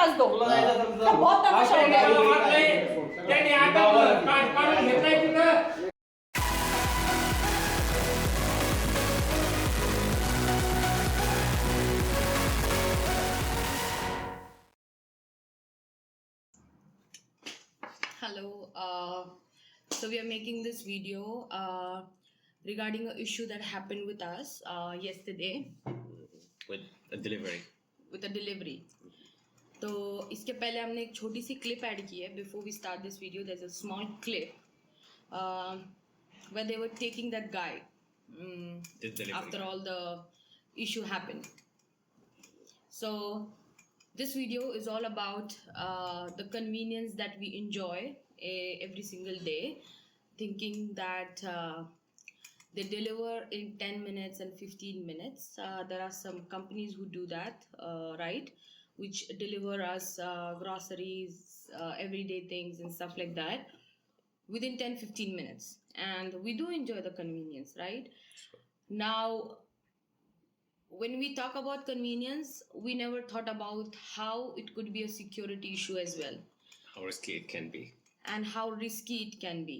पास दो. तुला जायचं असेल तर तो बहुत तमाशा हो गया. मला माहित नाही. त्यांनी आता काढून घेतलंय तिथं. Hello. So we are making this video regarding an issue that happened with us yesterday with a delivery. with a delivery. तो इसके पहले हमने एक छोटी सी क्लिप ऐड की है. Before we start this video, there's a small clip where they were taking that guy The delivery. after all the issue happened. So this video is all about the convenience that we enjoy every single day, thinking that they deliver in 10 minutes and 15 minutes. There are some companies who do that, right? Which deliver us groceries, everyday things, and stuff like that within 10-15 minutes. And we do enjoy the convenience, right? Now, when we talk about convenience, we never thought about how it could be a security issue as well, How risky it can be. and how risky it can be.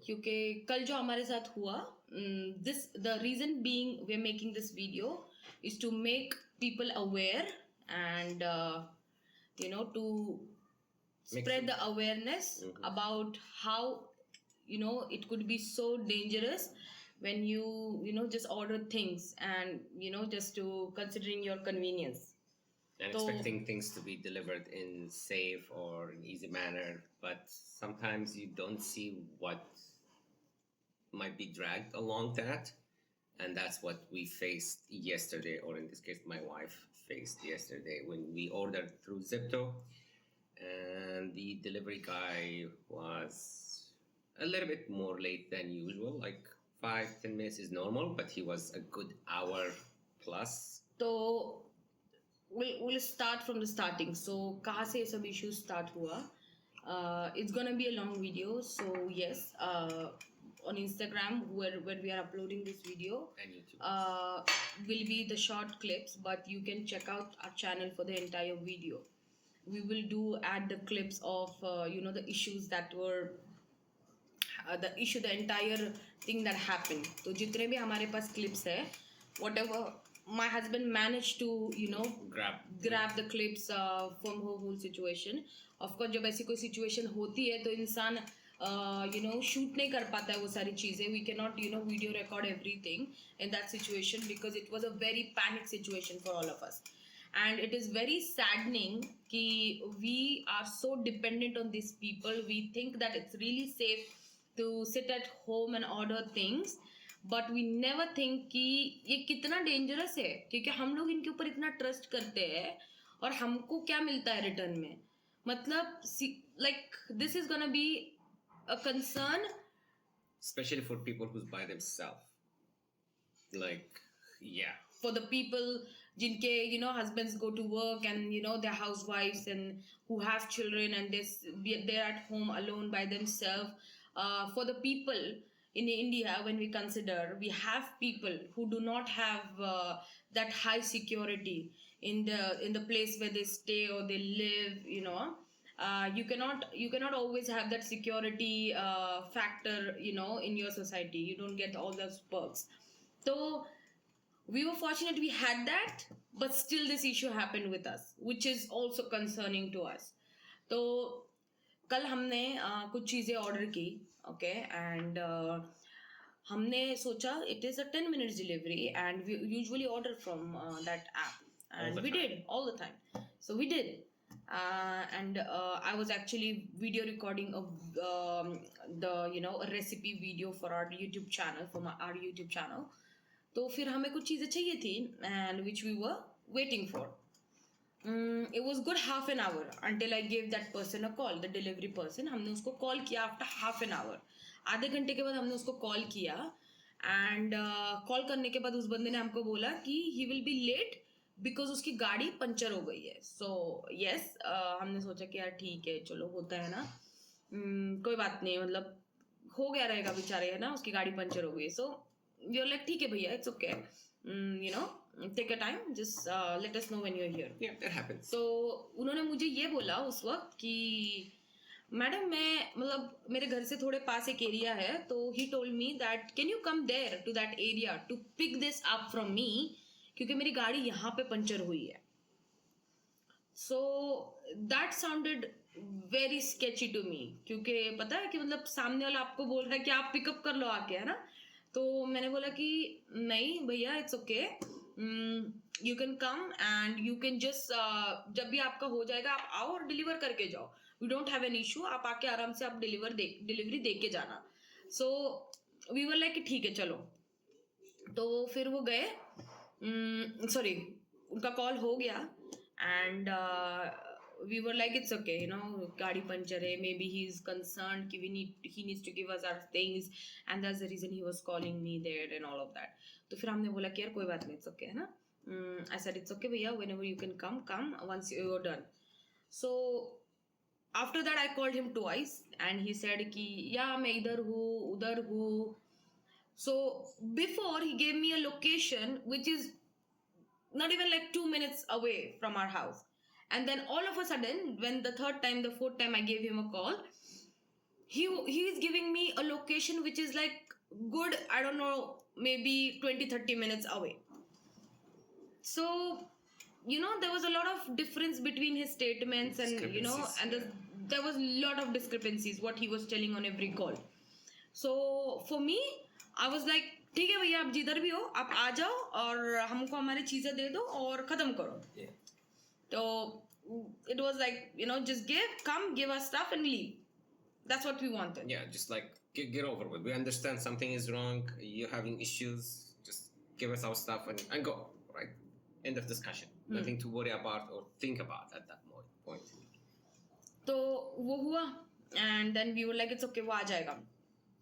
क्योंकि कल जो हमारे साथ हुआ, this the reason being we're making this video is to make people aware and to spread the awareness about how it could be so dangerous when you just order things and just to considering your convenience. And So- expecting things to be delivered in safe or an easy manner, but sometimes you don't see what might be dragged along that. And that's what we faced yesterday, or in this case, my wife faced yesterday when we ordered through Zipto. And the delivery guy was a little bit more late than usual, like 5-10 minutes is normal, but he was a good hour plus. तो we'll start from the starting. So कहाँ से ये सब issues start हुआ? It's gonna be a long video. So yes, on Instagram where we are uploading this video, And YouTube. will be the short clips, but you can check out our channel for the entire video. We will add the clips of the issues that were the entire thing that happened. तो जितने भी हमारे पास clips है, whatever my husband managed to grab the clips from her whole situation. Of course जब ऐसी कोई situation होती है तो इंसान shoot नहीं कर पाता है वो सारी चीज़ें. We cannot video record everything in that situation because it was a very panic situation for all of us. And it is very saddening कि we are so dependent on these people. We think that it's really safe to sit at home and order things, but we never think कि ये कितना dangerous है, क्योंकि हम लोग इनके ऊपर इतना trust करते हैं और हमको क्या मिलता है return में. मतलब like this is gonna be a concern. Especially for people who's by themselves. Like, yeah. For the people जिनके husbands go to work and they're housewives and who have children and they're at home alone by themselves. For the people in India, when we consider, we have people who do not have that high security in the place where they stay or they live. You cannot always have that security factor in your society. You don't get all those perks. So we were fortunate we had that, but still this issue happened with us, which is also concerning to us. तो कल हमने कुछ चीज़ें order की, okay, and हमने सोचा it is a 10 minutes delivery and we usually order from that app and we did all the time. So we did. And I was actually video recording of a recipe video for our YouTube channel, our YouTube channel. तो फिर हमें कुछ चीज़ें चाहिए थी and which we were waiting for. It was good half an hour until I gave that person a call, the delivery person. हमने उसको call किया after half an hour. आधे घंटे के बाद हमने उसको call किया and call करने के बाद उस बंदे ने हमको बोला कि he will be late because उसकी गाड़ी पंचर हो गई है. So yes, हमने सोचा कि यार ठीक है, चलो होता है ना, कोई बात नहीं, मतलब हो गया रहेगा बेचारे, है ना, उसकी गाड़ी पंचर हो गई. So you're like ठीक है भैया, it's okay, take your time, just let us know when you're here. Yeah, that happens. तो उन्होंने मुझे ये बोला उस वक्त कि मैडम मैं मतलब मेरे घर से थोड़े पास एक एरिया है, तो he told me that can you come there to that area to pick this up from me, क्योंकि मेरी गाड़ी यहाँ पे पंचर हुई है. So that sounded very sketchy to me, क्योंकि पता है कि मतलब सामने वाला आपको बोल रहा है कि आप पिकअप कर लो आके, है ना. तो मैंने बोला कि नहीं भैया, it's okay, you can come and you can just जब भी आपका हो जाएगा आप आओ और डिलीवर करके जाओ, we don't have an issue, आप आके आराम से आप डिलीवरी दे के जाना. सो वी वर लाइक ठीक है चलो. तो फिर वो गए, सॉरी उनका कॉल हो गया and we were like it's okay, you know, गाड़ी पंचर है, maybe he is concerned कि he needs to give us our things and that's the reason he was calling me there and all of that. तो फिर हमने बोला कि यार कोई बात नहीं, it's okay, है ना. I said it's okay भैया, whenever you can come once you're done. So after that I called him twice and he said कि या मैं इधर हूँ उधर हूँ. So before he gave me a location which is not even like 2 minutes away from our house. And then all of a sudden, when the fourth time I gave him a call, he is giving me a location which is like good, I don't know, maybe 20-30 minutes away. So, you know, there was a lot of difference between his statements and, you know, and there was a lot of discrepancies, what he was telling on every call. So, for me, I was like, ठीक है भैया, आप जिधर भी हो, आप आ जाओ और हमको हमारी चीज़ें दे दो और ख़त्म करो. Yeah. So it was like, you know, just give us stuff and leave. That's what we wanted. Yeah, just like get over with. We understand something is wrong. You're having issues. Just give us our stuff and go. Right? End of discussion. Nothing to worry about or think about at that point. तो वो हुआ and then we were like it's okay, वो आ जाएगा.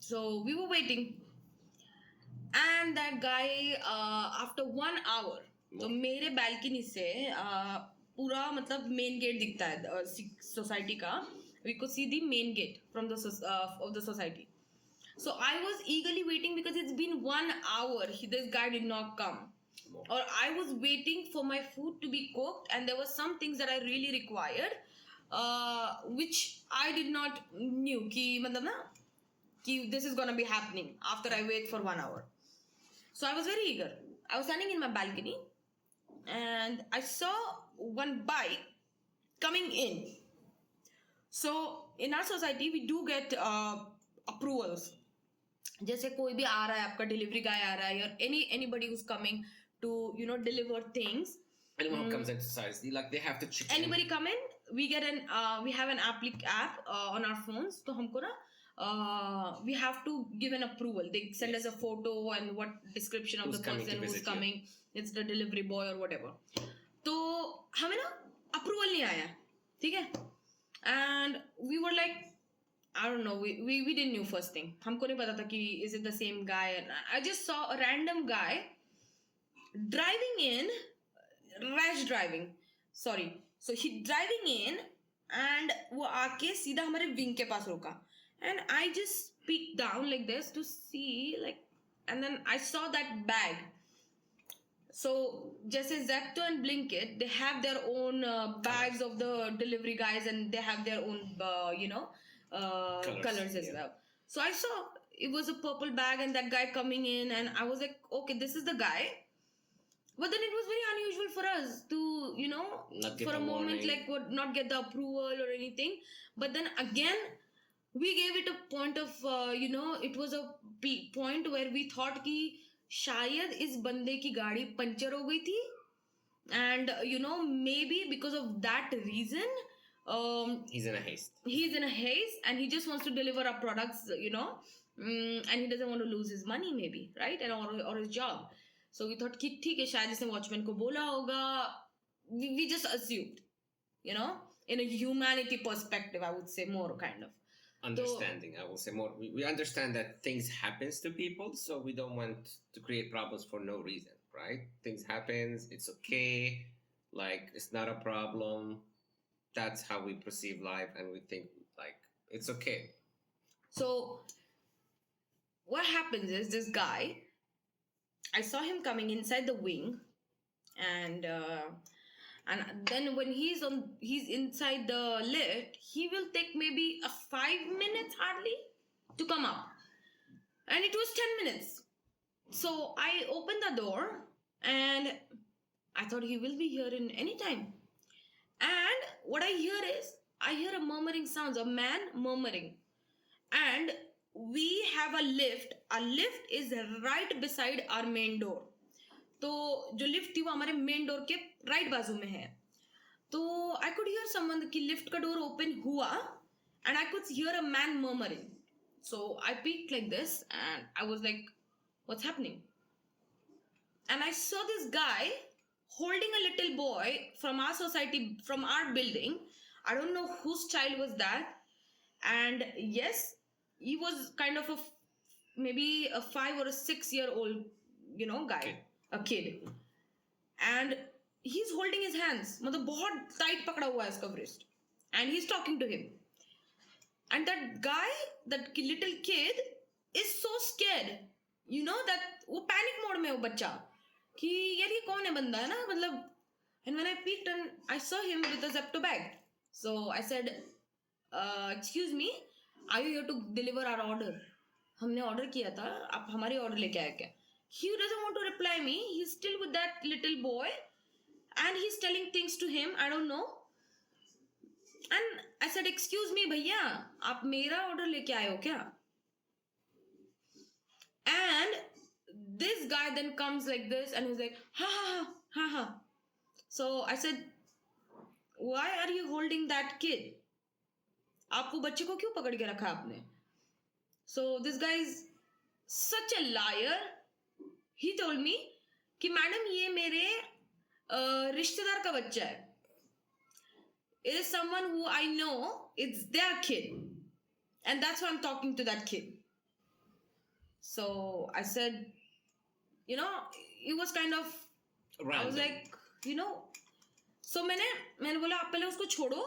So we were waiting and that guy after 1 hour, तो मेरे balcony से पूरा मतलब मेन गेट दिखता है सोसाइटी का. We could see the main gate from the of the society. So I was eagerly waiting because it's been 1 hour. This guy did not come. Or I was waiting for my food to be cooked and there were some things that I really required, which I did not knew कि मतलब ना कि this is gonna be happening after I wait for 1 hour. So I was very eager. I was standing in my balcony and I saw one bike coming in. So in our society we do get approvals. जैसे कोई भी आ रहा है, आपका delivery गाय आ रहा है, or anybody who's coming to, you know, deliver things. Anyone who comes into society, like they have to check. Anybody come in, we get we have an app on our phones. तो हमको ना we have to give an approval. They send us a photo and what description of the person who's coming. It's the delivery boy or whatever. तो हमें ना approval नहीं आया, ठीक है? And we were like, I don't know, we didn't know first thing. हमको नहीं पता था कि is it the same guy? And I just saw a random guy driving in, rash driving. Sorry. So he driving in and वो आके सीधा हमारे wing के पास रुका. And I just peeked down like this to see, like, and then I saw that bag. So, just as Zepto and Blinkit, they have their own bags of the delivery guys and they have their own, you know, colors as well. So, I saw it was a purple bag and that guy coming in and I was like, okay, this is the guy. But then it was very unusual for us to, you know, for a moment, like, not get the approval or anything. But then again, we gave it a point of, you know, it was a point where we thought कि शायद इस बंदे की गाड़ी puncture हो गई थी and you know maybe because of that reason he's in a haste and he just wants to deliver our products, you know, and he doesn't want to lose his money maybe, right, and or his job. So we thought कि ठीक है शायद इसने watchman को बोला होगा. We just assumed, you know, in a humanity perspective, I would say more kind of understanding. I will say more. We understand that things happens to people, so we don't want to create problems for no reason, right? Things happens, it's okay, like it's not a problem. That's how we perceive life, and we think like it's okay. So what happens is this guy, I saw him coming inside the wing And then when he's inside the lift, he will take maybe a 5 minutes hardly to come up, and it was 10 minutes. So I opened the door, and I thought he will be here in any time. And what I hear is, I hear a murmuring sounds, a man murmuring. And we have a lift. A lift is right beside our main door. तो जो lift थी वो हमारे main door के right बाजू में है. तो आई कुड हियर समवन कि लिफ्ट का डोर ओपन हुआ, and I could hear a man murmuring. So I peaked like this and I was like, what's happening? And I saw this guy holding a little boy from our society, from our building. I don't know whose child was that. And yes, he was kind of maybe a 5 or a 6-year-old, guy, Kid. a kid. And he's holding his hands. मतलब बहुत tight पकड़ा हुआ है उसका wrist. And he's talking to him. And that guy, that little kid, is so scared. That वो panic mode में वो बच्चा. कि यार ये कौन है बंदा, है ना, मतलब. And when I peeked and I saw him with a Zepto bag. So I said, excuse me, are you here to deliver our order? हमने ऑर्डर किया था, आप हमारी ऑर्डर लेके आए क्या? He doesn't want to reply me. He's still with that little boy and he's telling things to him. I don't know. And I said, excuse me भैया, आप मेरा ऑर्डर लेके आए हो क्या? And this guy then comes like this and he's like, ha ha ha ha ha. So I said, why are you holding that kid? आप वो बच्चे को क्यों पकड़ के रखा आपने? So this guy is such a liar. He told me कि मैडम ये मेरे रिश्तेदार का बच्चा है. It is someone who I know. It's their kid, and that's why I'm talking to that kid. So I said, it was kind of, Random. I was like, so मैंने बोला, आप पहले उसको छोड़ो,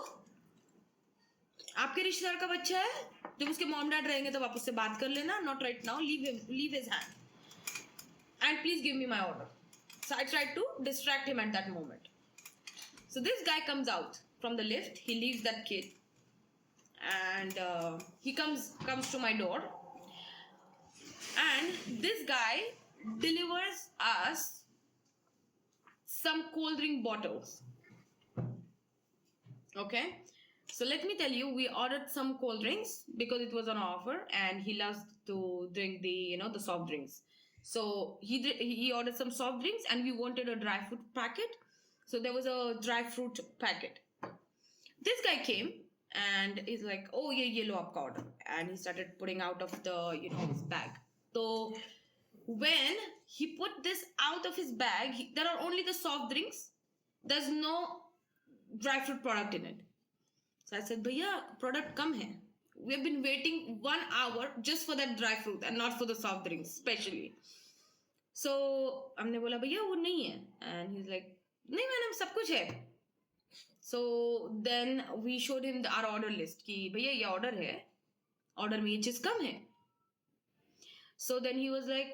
आपके रिश्तेदार का बच्चा है, जब उसके मॉम डैड रहेंगे तब आप उससे बात कर लेना, not right now, leave his hand, and please give me my order. So I tried to distract him at that moment. So this guy comes out from the lift, he leaves that kid, and he comes to my door, and this guy delivers us some cold drink bottles. Okay, so let me tell you, we ordered some cold drinks because it was on offer, and he loves to drink the the soft drinks. So he ordered some soft drinks, and we wanted a dry fruit packet. So there was a dry fruit packet. This guy came and he's like, oh ye lo aapka order, and he started putting out of the his bag. So when he put this out of his bag, there are only the soft drinks. There's no dry fruit product in it. So I said, bhaiya, product kam hai. We have been waiting 1 hour just for that dry fruit and not for the soft drinks specially. So हमने बोला भैया वो नहीं है, and he's like, नहीं madam सब कुछ है. So then we showed him our order list कि भैया ये order है, order में ये चीज कम है. So then he was like,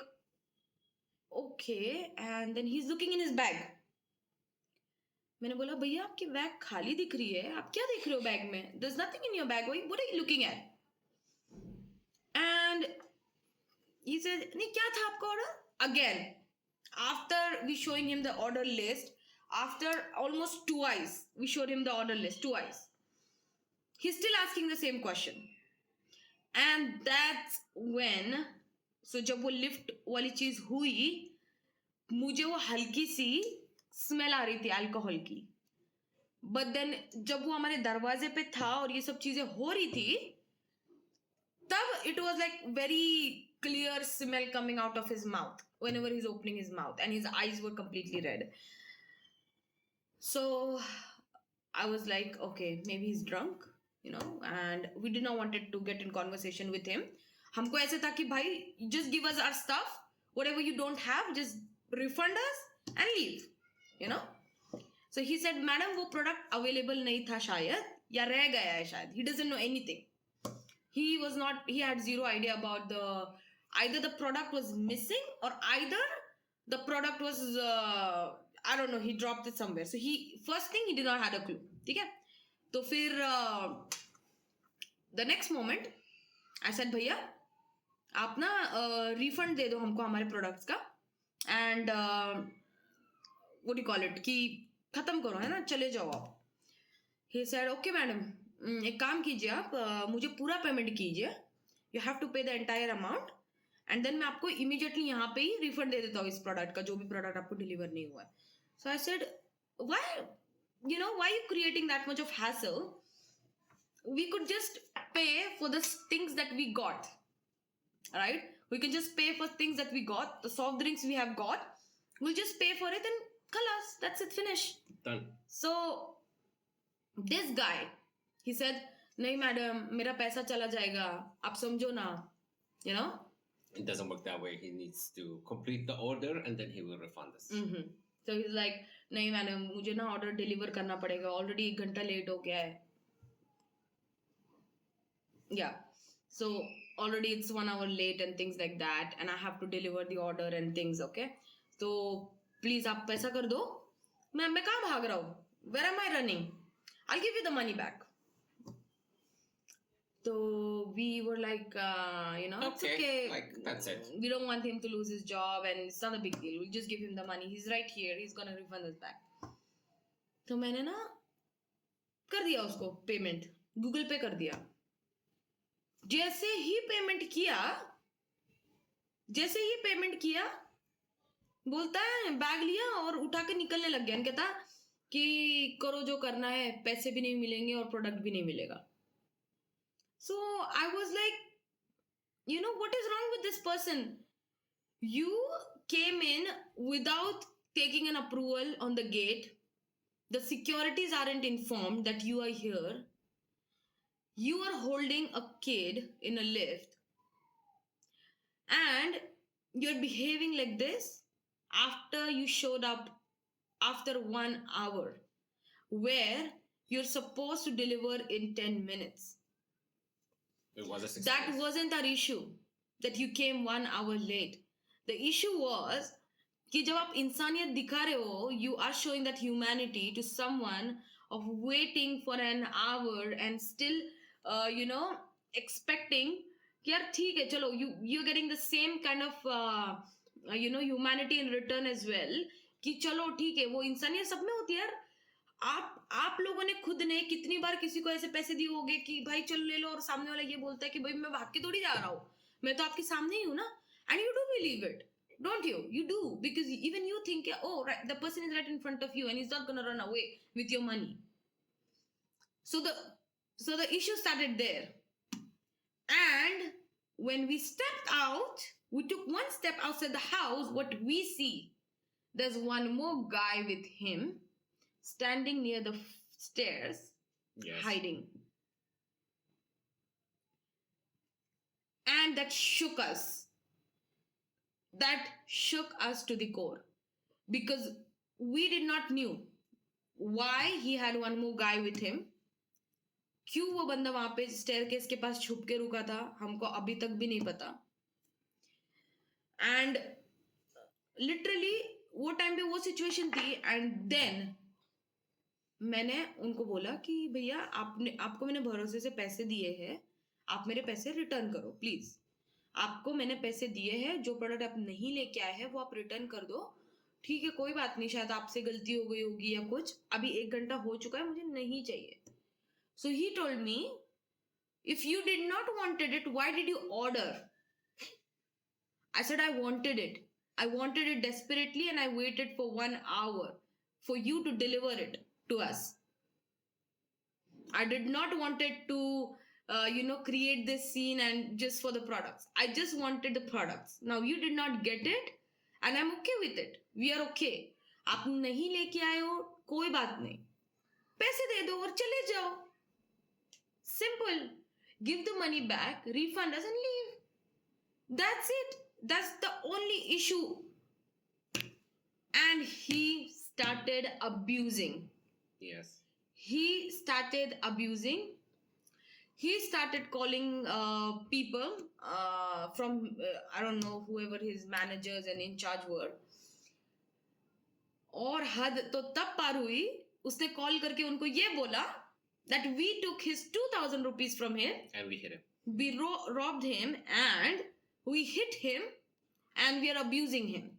okay, and then he's looking in his bag. मैंने बोला भैया आपकी बैग खाली दिख रही है, आप क्या देख रहे हो बैग में? There's nothing in your bag. What are you looking at? And he said, नहीं क्या था आपका order? Again, after we showing him the order list, after almost twice we showed him the order list twice, he's still asking the same question. And that's when, so जब वो lift वाली चीज हुई, मुझे वो हल्की सी स्मेल आ रही थी अल्कोहल की. बट देन जब वो हमारे दरवाजे पे था और ये सब चीजें हो रही थी, तब it was like very clear smell coming out of his mouth whenever he's opening his mouth, and his eyes were completely red. So I was like, okay, maybe he's drunk, and we did not wanted to get in conversation with him. हमको ऐसे था कि भाई, just give us our stuff, whatever you don't have, just refund us and leave, So he said, madam वो product available नहीं था शायद, या रह गया है शायद. He doesn't know anything. He had zero idea about either the product was missing or either the product was I don't know, he dropped it somewhere. So he, first thing, he did not had a clue. ठीक है? तो फिर the next moment I said, भैया आप ना refund दे दो हमको हमारे प्रोडक्ट्स का, and what do call it, कि खत्म करो, है ना, चले जाओ आप. ही सेड ओके मैडम, एक काम कीजिए आप, मुझे पूरा पेमेंट कीजिए, you have to pay the entire amount, and then मैं आपको इमीडिएटली यहाँ पे ही रिफंड दे देता हूँ इस प्रोडक्ट का, जो भी प्रोडक्ट आपको डिलीवर नहीं हुआ है. So I said why, you know, why you creating that much of hassle? We could just pay for the things that we got, right? We can just pay for things that we got, the soft drinks we have got, we'll just pay for it and khalas, that's it, finish, Done. so this guy, he said, nahi madam, mera paisa chala jayega, aap samjho na, you know. It doesn't work that way. He needs to complete the order and then he will refund us. So he's like, नहीं madam, मुझे ना order deliver करना पड़ेगा, already 1 घंटा late हो गया है. Yeah, so already it's 1 hour late and things like that, and I have to deliver the order and things. Okay, so please आप पैसा कर दो. मैं कहाँ भाग रहा हूँ? Where am I running? I'll give you the money back. So we were like, you know, it's okay. Like, that's it. We don't want him to lose his job, and it's not a big deal. We'll just give him the money. He's right here. He's gonna refund us back. तो मैंने ना कर दिया उसको payment, Google पे कर दिया. जैसे ही पेमेंट किया, बोलता है बैग लिया और उठा के निकलने लग गया. कहता कि करो जो करना है, पैसे भी नहीं मिलेंगे और प्रोडक्ट भी नहीं मिलेगा. So I was like, you know, what is wrong with this person? You came in without taking an approval on the gate. The securities aren't informed that you are here. You are holding a kid in a lift. And you're behaving like this after you showed up after 1 hour, where you're supposed to deliver in 10 minutes. It was a success. That wasn't our issue, that you came 1 hour late. The issue was कि जब आप इंसानियत दिखा रहे हो, you are showing that humanity to someone of waiting for an hour and still, you know, expecting कि यार ठीक है, चलो, you're getting the same kind of, you know, humanity in return as well, कि चलो ठीक है, वो इंसानियत सब में होती है यार. आप लोगों ने खुद ने कितनी बार किसी को ऐसे पैसे दिए होंगे कि भाई चलो ले लो, और सामने वाला ये बोलता है कि भाई मैं भाग के थोड़ी जा रहा हूँ, मैं तो आपके सामने ही हूँ ना. And you do believe it, don't you do, because even you think, oh right, the person is right in front of you and he's not going to run away with your money. So the issue started there. And when we stepped out, we took one step outside the house, what we see, there's one more guy with him standing near the stairs. Yes. Hiding. And that shook us. That shook us to the core, because we did not knew why he had one more guy with him. क्यों वो बंदा वहां पे staircase के पास छुप के रुका था, हमको अभी तक भी नहीं पता. एंड लिटरली वो टाइम पे वो सिचुएशन थी. एंड देन मैंने उनको बोला कि भैया आपको मैंने भरोसे से पैसे दिए हैं, आप मेरे पैसे रिटर्न करो प्लीज. आपको मैंने पैसे दिए हैं, जो प्रोडक्ट आप नहीं लेके आए हैं वो आप रिटर्न कर दो. ठीक है, कोई बात नहीं, शायद आपसे गलती हो गई होगी या कुछ, अभी 1 घंटा हो चुका है, मुझे नहीं चाहिए. So he told me, if you did not wanted it, why did you order? I said I wanted it. I wanted it desperately and I waited for 1 hour for you to deliver it to us. I did not wanted to, you know, create this scene and just for the products. I just wanted the products. Now you did not get it and I'm okay with it. We are okay. आप नहीं लेके आए हो, कोई बात नहीं, पैसे दे दो और चले जाओ. Simple. Give the money back, refund us and leave. That's it. That's the only issue. And he started abusing. Yes. He started abusing. He started calling people from, I don't know, whoever his managers and in charge were. और हद तो तब पार हुई, उसने call करके उनको ये बोला that we took his 2,000 rupees from him, And we hit him. we robbed him and we hit him and we are abusing him.